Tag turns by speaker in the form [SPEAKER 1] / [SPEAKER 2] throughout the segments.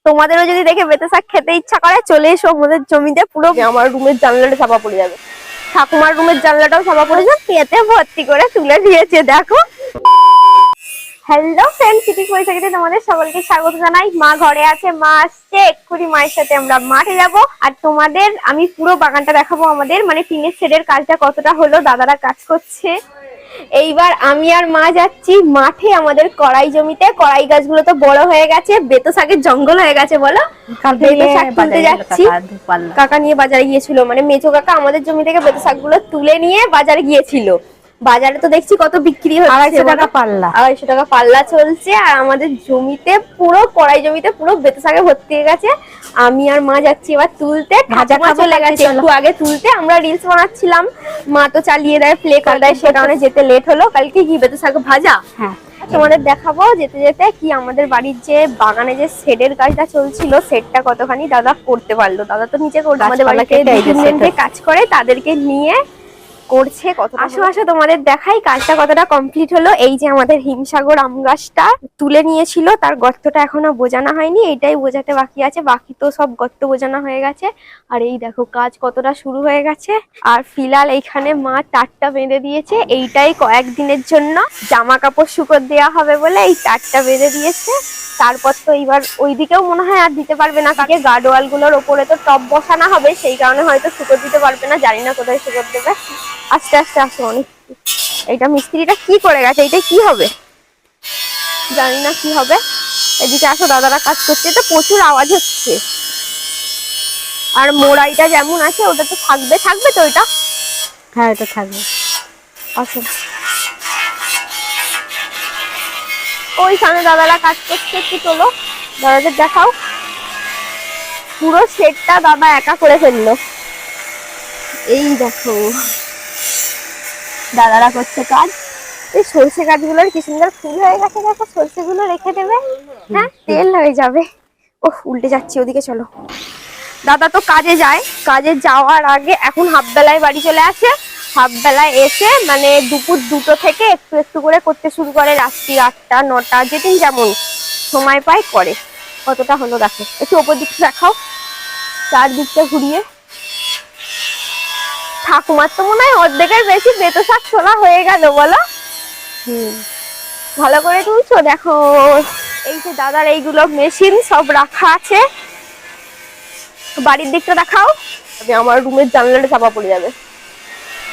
[SPEAKER 1] তোমাদেরও যদি দেখে বেঁতে শাক খেতে ইচ্ছা করে চলে এসো আমাদের জমিতে। পুরো আমার রুমের জানলাটা চাপা পড়ে যাবে, ঠাকুমার রুমের জানলাটাও চাপা পড়ে যাবে, পেতে ভর্তি করে তুলে দিয়েছে দেখো। হ্যালো ফ্রেন্ড, সিটি পয়সাতে তোমাদের সকলকে স্বাগত জানাই। মা ঘরে আছে, মা আসছে এক্ষুনি, মায়ের সাথে আমরা মাঠে যাব। আর তোমাদের আমি পুরো বাগানটা দেখাবো, আমাদের মানে টিনের শেডের কাজটা কতটা হলো, দাদারা কাজ করছে। এইবার আমি আর মা যাচ্ছি মাঠে আমাদের কড়াই জমিতে। কড়াই গাছগুলো তো বড় হয়ে গেছে, বেতো শাকের জঙ্গল হয়ে গেছে বলো। বেতো শাক তুলতে যাচ্ছি, কাকা নিয়ে বাজারে গিয়েছিল, মানে মেজো কাকা আমাদের জমি থেকে বেতো শাকগুলো তুলে নিয়ে বাজারে গিয়েছিল। বাজারে তো দেখছি কত বিক্রি হচ্ছে, 250 টাকা পাল্লা, 250 টাকা পাল্লা চলছে। আর আমাদের জমিতে পুরো কড়াই জমিতে পুরো বেতো শাকে ভর্তি হয়ে গেছে। আমি আর মা যাচ্ছি এবার তুলতে, ঠাকুমা চলে গেছে একটু আগে তুলতে। আমরা রিলস বানাচ্ছিলাম, মা তো চালিয়ে দেয়, প্লে করে দেয়, সে কারণে যেতে লেট হলো। কালকে কি বেতো শাক ভাজা, হ্যাঁ তোমাদের দেখাবো যেতে যেতে কি আমাদের বাড়ির যে বাগানে যে শেডের কাজটা চলছিল, শেডটা কতখানি দাদা করতে পারলো। দাদা তো নিচে করতে, আমাদের বাড়িতে কাজ করে তাদেরকে নিয়ে করছে। কত আসো আসো তোমাদের দেখাই কাজটা কতটা কমপ্লিট হলো। এই যে আমাদের হিমসাগর আম গাছটা তুলে নিয়েছিল, তার গর্তটা এখনো বোঝানো হয়নি, এইটাই বোঝাতে বাকি আছে, বাকি তো সব গর্ত বোঝানো হয়ে গেছে। আর এই দেখো কাজ কতটা শুরু হয়ে গেছে। আর ফিলহাল এইখানে মা তারটা বেঁধে দিয়েছে, এইটাই কয়েকদিনের জন্য জামা কাপড় শুকোতে দেওয়া হবে বলে এই তারটা বেঁধে দিয়েছে। তারপর তো এইবার ওইদিকেও মনে হয় আর দিতে পারবে না, কাকে গার্ডওয়াল গুলোর ওপরে তো টপ বসানো হবে, সেই কারণে হয়তো শুকোতে দিতে পারবে না, জানি না কোথায় শুকোতে দেবে। আস্তে আস্তে আসো অনেক। এইটা মিস্ত্রিটা কি করে গেছে, এইটা কি হবে জানি না কি হবে। এদিকে আসো, দাদারা কাজ করছে, তো প্রচুর আওয়াজ হচ্ছে। আর মোড়াইটা যেমন আছে ওটা তো থাকবে, থাকবে তো ওইটা, হ্যাঁ এটা থাকবে। আসো ওইখানে দাদারা কাজ করছে, একটু চলো দাদাদের দেখাও। পুরো শেডটা দাদা একা করে ফেললো, এই দেখো দাদারা করছে কাজ। এই সরষে গাছগুলোর কি সুন্দর ফুল হয়ে গেছে দেখো, সরষে গুলো রেখে দেবে, হ্যাঁ তেল হয়ে যাবে। ও উল্টে যাচ্ছি, ওদিকে চলো। দাদা তো কাজে যায়, কাজে যাওয়ার আগে এখন হাফ বেলায় বাড়ি চলে আসে। হাফ বেলায় এসে মানে দুপুর 2টো থেকে একটু একটু করে করতে শুরু করে, রাত্রি 8টা 9টা যেদিন যেমন সময় পায় করে। কতটা হলো দেখো, একটু ওপর দিকটা দেখাও, চারদিকটা ঘুরিয়ে। ঠাকুমার তো মনে হয় অর্ধেকের বেশি বেতো শাক তোলা হয়ে গেল বলো। ভালো করে তুলছো দেখো। এই যে দাদার এইগুলো মেশিন সব রাখা আছে। বাড়ির দিকটা দেখাও, আমার রুমের জানলাটা চাপা পড়ে যাবে,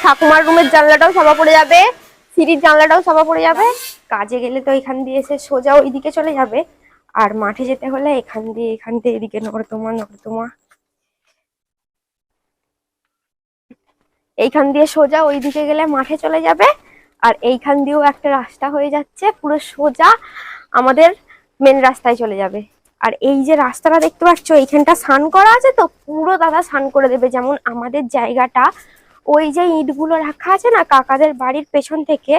[SPEAKER 1] ঠাকুমার রুমের জানলাটাও চাপা পড়ে যাবে, সিঁড়ির জানলাটাও চাপা পড়ে যাবে। কাজে গেলে তো এখান দিয়ে এসে সোজা ওইদিকে চলে যাবে, আর মাঠে যেতে হলে এখান দিয়ে এদিকে নর্দমা নর্দমা, এইখান দিয়ে সোজা ওইদিকে গেলে মাঠে চলে যাবে। আর এইখান দিয়েও একটা রাস্তা হয়ে যাচ্ছে, পুরো সোজা আমাদের মেন রাস্তায় চলে যাবে। আর এই যে রাস্তাটা দেখতে পাচ্ছ, এইখানটা স্নান করা আছে, তো পুরো দাদা স্নান করে দেবে। যেমন আমাদের জায়গাটা, ওই যে ইটগুলো রাখা আছে না কাকাদের বাড়ির পেছন থেকে,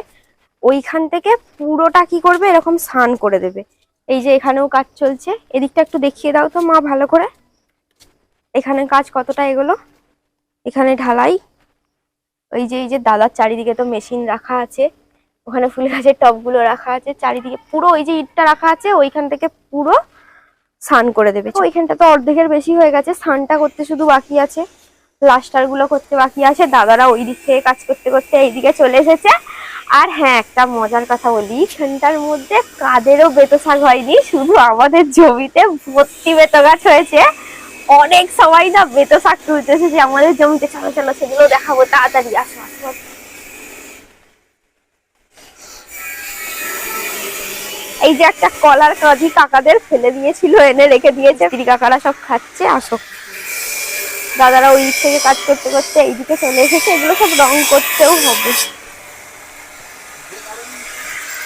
[SPEAKER 1] ওইখান থেকে পুরোটা কি করবে এরকম স্নান করে দেবে। এই যে এখানেও কাজ চলছে, এদিকটা একটু দেখিয়ে দাও তো মা ভালো করে। এখানে কাজ কতটা এগুলো, এখানে ঢালাই। এই যে দাদার চারিদিকে তো মেশিন রাখা আছে, ওখানে ফুল গাছের টবগুলো রাখা আছে, চারিদিকে পুরো ওই যে ইটটা রাখা আছে ওইখান থেকে পুরো স্নান করে দেবে। ওইখানটা তো অর্ধেকের বেশি হয়ে গেছে, স্নানটা করতে শুধু বাকি আছে, প্লাস্টার গুলো করতে বাকি আছে। দাদারা ওই দিক থেকে কাজ করতে করতে এইদিকে চলে এসেছে। আর হ্যাঁ, একটা মজার কথা বলি, এখানটার মধ্যে কাদেরও বেতো শাক হয়নি, শুধু আমাদের জমিতে ভর্তি বেতো গাছ হয়েছে। অনেক সবাই না বেতো শাক তুলতে এসেছে আমাদের জমিতে, চলো চলো সেগুলো দেখাবো, তাড়াতাড়ি আসো আসো। এই যে একটা কলার কাঁধি কাকাদের ফেলে দিয়েছিল, এনে রেখে দিয়েছে, স্ত্রী কাকারা সব খাচ্ছে। আসো, দাদারা ওই দিক থেকে কাজ করতে করতে এইদিকে চলে এসেছে, এগুলো সব রং করতেও হবে।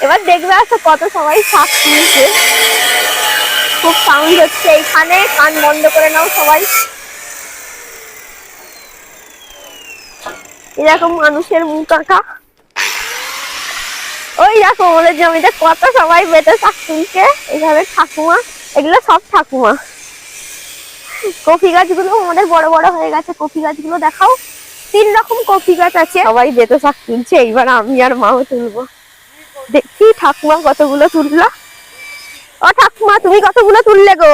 [SPEAKER 1] এবার দেখবে আসো কত সবাই শাক তুলছে, খুব সাউন্ড হচ্ছে এইখানে, কান বন্ধ করে নাও সবাই। এরকম মানুষের মুখ আঁকা। ওই দেখো আমাদের জমিতে কত সবাই বেঁধে শাক তুলছে, এইভাবে ঠাকুমা, এগুলো সব ঠাকুমা। কফি গাছগুলো আমাদের বড় বড় হয়ে গেছে, কফি গাছগুলো দেখাও, 3 রকম কফি গাছ আছে। সবাই বেঁধে শাক তুলছে, এইবার আমি আর মাও তুলবো। দেখি ঠাকুমা কতগুলো তুললো। ও ঠাকুমা তুমি কতগুলো তুললে গো?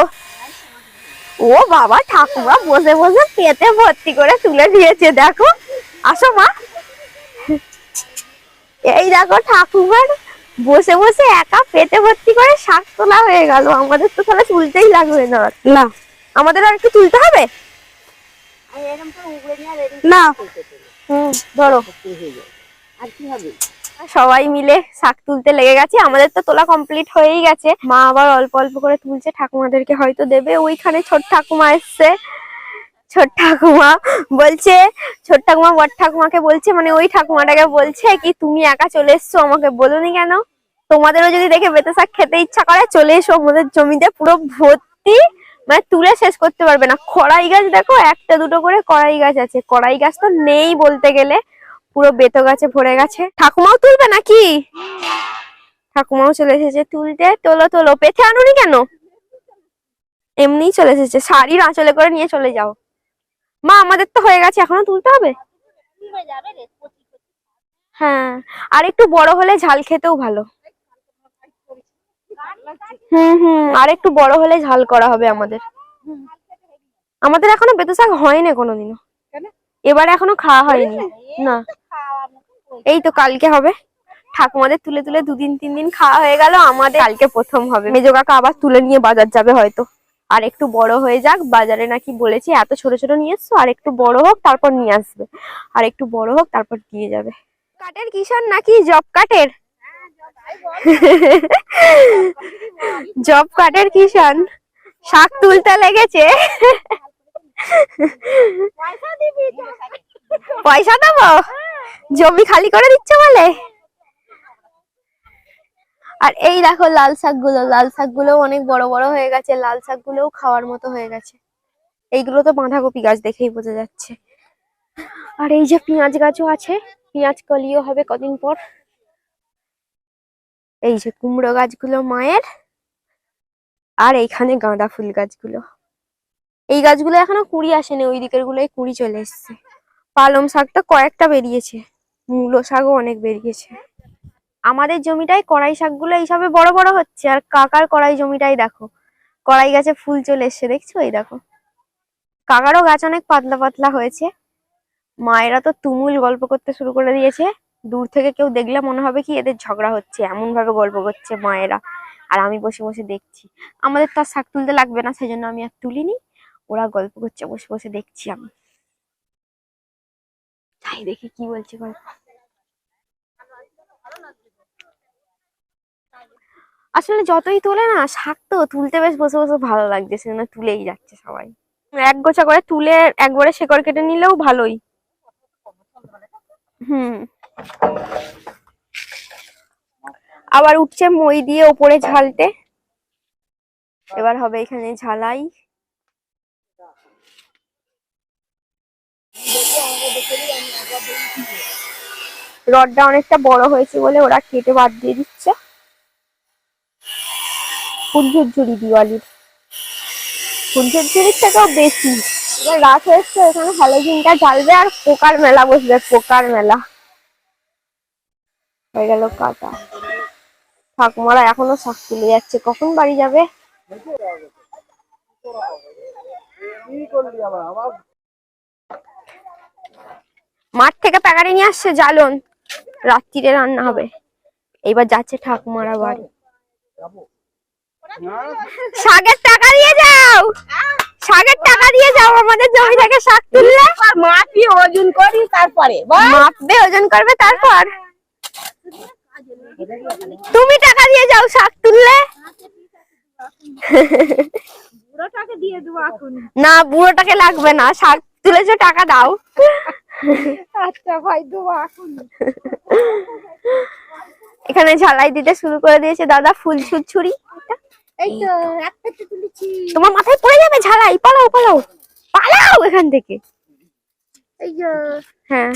[SPEAKER 1] ও বাবা, ঠাকুমা বসে বসে পেতে ভর্তি করে তুলে দিয়েছে, দেখো। আসো মা। এই দেখো ঠাকুমার বসে বসে একা পেতে ভর্তি করে শাক তোলা হয়ে গেল। আমাদের তো তাহলে তুলতেই লাগবে না। না, আমাদের আর একটু তুলতে হবে। না, ধরো। আর কি হবে, সবাই মিলে শাক তুলতে লেগে গেছে। আমাদের তো তোলা কমপ্লিট হয়েই গেছে। মা আবার অল্প অল্প করে তুলছে, ঠাকুমাদেরকে হয়তো দেবে। ওইখানে ছোট ঠাকুমা এসছে। ছোট ঠাকুমা বলছে, ছোট ঠাকুমা বড় ঠাকুমাকে বলছে, মানে ওই ঠাকুমাটাকে বলছে কি, তুমি একা চলে এসছো, আমাকে বলোনি কেন? তোমাদেরও যদি দেখে বেঁচে শাক খেতে ইচ্ছা করে চলে এসো, আমাদের জমিতে পুরো ভর্তি, মানে তুলে শেষ করতে পারবে না। কড়াই গাছ দেখো, একটা দুটো করে কড়াই গাছ আছে। কড়াই গাছ তো নেই বলতে গেলে, পুরো বেতো গাছে ভরে গেছে। ঠাকুমাও তুলবে নাকি? ঠাকুমাও চলে এসেছে তুলতে। তোলো তোলো, পেতে আনুনি কেন? এমনিই চলে এসেছে, শাড়ির আঁচলে করে নিয়ে চলে যাও। মা আমাদের তো হয়ে গেছে, এখনো তুলতে হবে। হ্যাঁ, আর একটু বড় হলে ঝাল খেতেও ভালো। আর একটু বড় হলে ঝাল করা হবে আমাদের। আমাদের এখনো বেতো শাক হয়নি কোনোদিনও, এবারে এখনো খাওয়া হয়নি না। এই তো কালকে হবে। ঠাকুমাদের তুলে তুলে 2-3 দিন খাওয়া হয়ে গেল, আমাদের কালকে প্রথম হবে। মেজো কাকা আবার তুলে নিয়ে বাজার যাবে হয়তো। আর একটু বড় হয়ে যাক, বাজারে নাকি বলেছে এত ছোট ছোট নিয়ে এসছো, আর একটু বড় হোক তারপর নিয়ে আসবে। আর একটু বড় হোক তারপর দিয়ে যাবে। কাঠের কিষান নাকি জব কাঠের? জব কাঠের কিষান শাক তুলতে লেগেছে। পয়সা দেবো? জমি খালি করে দিচ্ছে বলে। আর এই দেখো লাল শাকগুলো, লাল শাকগুলো অনেক বড় বড় হয়ে গেছে। লাল শাকগুলোও খাওয়ার মতো হয়ে গেছে। এইগুলো তো বাঁধাকপি গাছ, দেখেই বোঝা যাচ্ছে। আর এই যে পেঁয়াজ গাছও আছে, পেঁয়াজ কলিও হবে কদিন পর। এই যে কুমড়ো গাছগুলো মায়ের, আর এইখানে গাঁদা ফুল গাছগুলো। এই গাছগুলো এখনো কুঁড়ি আসেনি, ওই দিকের গুলোই কুঁড়ি চলে এসছে। পালং শাকটা কয়েকটা বেরিয়েছে, মূলো শাকও অনেক বেরিয়েছে। আমাদের জমিটায় কড়াই শাকগুলো এইসবে বড় বড় হচ্ছে, আর কাকার কড়াই জমিটাই দেখো, কড়াই গাছে ফুল চলে এসছে, দেখছো? এই দেখো, কাকারও গাছ অনেক পাতলা পাতলা হয়েছে। মায়েরা তো তুমুল গল্প করতে শুরু করে দিয়েছে। দূর থেকে কেউ দেখলে মনে হবে কি এদের ঝগড়া হচ্ছে, এমন ভাবে গল্প করছে মায়েরা। আর আমি বসে বসে দেখছি। আমাদের তো আর শাক তুলতে লাগবে না, সেই জন্য আমি আর তুলিনি। ওরা গল্প করছে, বসে বসে দেখছি আমি। তাই দেখি কি বলছে গল্প। আসলে যতই তোলে না শাক, তো তুলতে বেশ বসে বসে ভালো লাগছে, সেজন্য তুলেই যাচ্ছে সবাই। এক গোছা করে তুলে একবারে শেকড় কেটে নিলেও ভালোই। হুম, আবার উঠছে মই দিয়ে ওপরে ঝালতে। এবার হবে এখানে ঝালাই। রডটা অনেকটা বড় হয়েছে বলে ওরা কেটে বাদ দিয়ে দিচ্ছে। ফুলঝুরঝুরি দিওয়ালির, ফুলঝুরঝুরির থেকেও বেশি। এবার রাত হয়েছে, এখানে হ্যালোজিনটা জ্বালবে আর পোকার মেলা বসবে, পোকার মেলা। হয়ে গেল কাটা। ঠাকুমারা এখনো শাক তুলে যাচ্ছে, কখন বাড়ি যাবে? মাঠ থেকে প্যাকারি নিয়ে আসছে জ্বালন, রাত্রিরে রান্না হবে। এইবার যাচ্ছে ঠাকুমারা বাড়ি। শাকের টাকা দিয়ে যাও, শাকের টাকা দিয়ে যাও, আমাদের জমি থেকে শাক তুললে
[SPEAKER 2] মাপি ওজন করি, তারপরে
[SPEAKER 1] মাপবে, ওজন করবে, তারপর তুমি টাকা দিয়ে যাও শাক তুললে। না, বুড়োটাকে লাগবে না, শাক তুলেছো টাকা দাও।
[SPEAKER 2] আচ্ছা ভাই, দেবো এখন।
[SPEAKER 1] এখানে ঝালাই দিতে শুরু করে দিয়েছে দাদা, ফুল ছুরছুরি।
[SPEAKER 2] এই তো একটা তুলেছি।
[SPEAKER 1] তোমার মাথায় পড়ে যাবে ঝালাই, পালাও পালাও পালাও এখান থেকে।
[SPEAKER 2] এই যে
[SPEAKER 1] হ্যাঁ,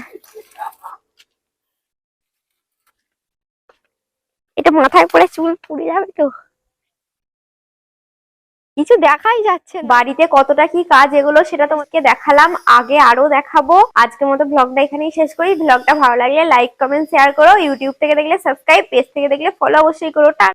[SPEAKER 1] এটা মাথায় পড়ে চুল পুড়ে যাবে তো। কিছু দেখাই যাচ্ছে না। বাড়িতে কতটা কি কাজ এগুলো সেটা তোমাকে দেখালাম, আগে আরো দেখাবো। আজকের মতো ব্লগটা এখানেই শেষ করি। ব্লগটা ভালো লাগলে লাইক কমেন্ট শেয়ার করো। ইউটিউব থেকে দেখলে সাবস্ক্রাইব, পেজ থেকে দেখলে ফলো অবশ্যই করো।